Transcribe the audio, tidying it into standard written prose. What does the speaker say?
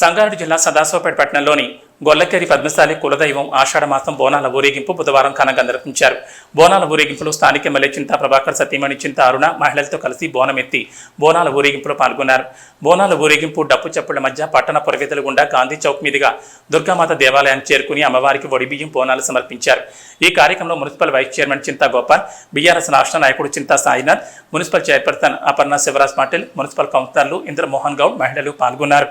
సంగారెడ్డి జిల్లా సదాశివపేట పట్టణంలోని గొల్లకేరి పద్మశాలి కులదైవం ఆషాఢమాసం బోనాల ఊరేగింపు బుధవారం ఘనంగా నిర్వహించారు. బోనాల ఊరేగింపులో స్థానిక ఎమ్మెల్యే చింతా ప్రభాకర్, సతీమణి చింతా అరుణ మహిళలతో కలిసి బోనమెత్తి బోనాల ఊరేగింపులో పాల్గొన్నారు. బోనాల ఊరేగింపు డప్పు చప్పుళ్ల మధ్య పట్టణ పురవీధుల గుండా గాంధీ చౌక్ మీదుగా దుర్గామాత దేవాలయానికి చేరుకుని అమ్మవారికి ఒడిబియ్యం బోనాలు సమర్పించారు. ఈ కార్యక్రమంలో municipal vice chairman Chinta Gopal, BRS రాష్ట్ర నాయకుడు Chinta Sainath, municipal chairperson Aparna Shivraj Patil, municipal కౌన్సిలర్లు ఇంద్రమోహన్ గౌడ్, మహిళలు పాల్గొన్నారు.